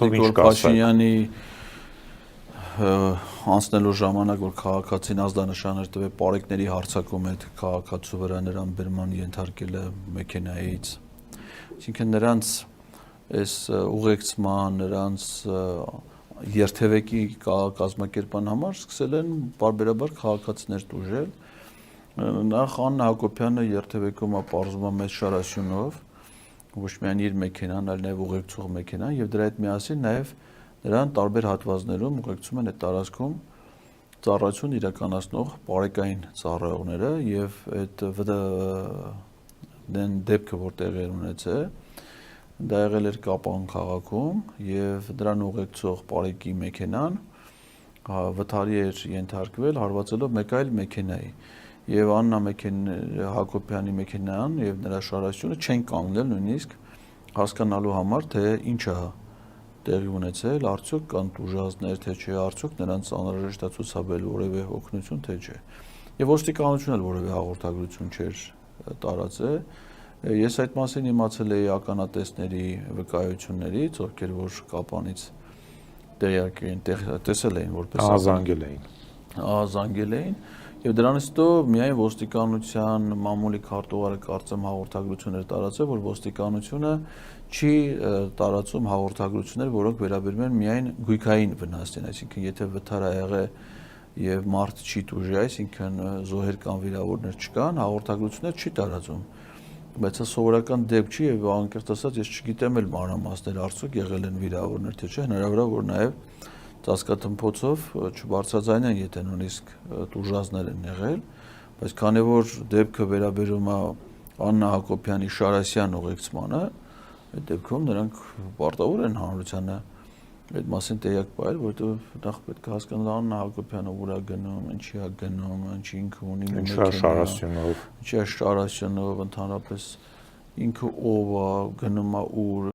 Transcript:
Նիկոլ Փաշինյանի անցնելու ժամանակ, որ քաղաքացին ազդանշան էր տվել պարեկների հարձակում այդ քաղաքացու վրա նրան բերման ենթարկելը մեքենայից, այսինքն նրանց այս ուղեկցման, նրանց երթևեկի կազմակերպման համար սկսել են բարբերաբար քաղաքացիներ տուժել։ Նախ Աննա Հակոբյանը երթևեկում է պարզվում է մեծ շարասյունով, ոչ միայն իր մեքենան, այլ նաև ուղեկցող մեքենան, եւ դրա հետ միասին նաև նրան տարբեր հատվածներում ուղեկցում են այդ տարածքում ծառայություն իրականացնող պարեկային ծառայողները եւ այդ դեպքը որ տեղի ունեցել դա եղել էր Կապան քաղաքում եւ դրան ուղեկցող պարեկի մեքենան վթարի էր ենթարկվել հարվածելով մեկ այլ մեքենայի եւ Աննա Հակոբյանի մեքենան եւ նրա շարասյունը չեն կանգնել նույնիսկ հասկանալու համար թե ինչ է տեղի ունեցել, արդյոք կան տուժածներ թե չէ, արդյոք նրանց անհրաժեշտ է ցուցաբերել որևէ օգնություն թե չէ։ Եվ ոստիկանությունը էլ որևէ հաղորդագրություն չէր տարածել։ Ես այդ մասին իմացել էի ականատեսների վկայություններից, ովքեր որ Կապանից տեղյակ էին, տեսել էին որպես զանգել էին եւ դրանից հետո միայն ոստիկանության մամուլի քարտուղարը կարծեմ հաղորդագրություն էր տարածել, որ ոստիկանությունը չի տարածում հաղորդագրություններ, որոնք վերաբերում են միայն գույքային վնասին, այսինքն եթե վթար ա եղել եւ մարդ չի տուժի, այսինքն զոհեր կամ վիրավորներ չկան, հաղորդագրություններ չի տարածում։ Բայց սա սովորական դեպք չի եւ անկեղծ ասած ես չգիտեմ էլ մանրամասներ արդյոք եղել են վիրավորներ թե չէ, հնարավոր է որ նաեւ ծածկաթմփոցով չբարձրաձայնեն, եթե նույնիսկ տուժածներ են եղել, բայց քանի որ դեպքը վերաբերում է Աննա Հակոբյանի Շարասյան ուղեկցմանը, այդ դեպքում նրանք պարտավոր են հանրությանը այդ մասին տեղյակ պահել, որովհետեւ նախ պետք է հասկանալ Աննա Հակոբյանը ուր է գնում, ինչի է գնում, ինչ ինքը ունի շարասյունով, ինչի է շարասյունով, ընդհանրապես ինքը ով է, գնում է ուր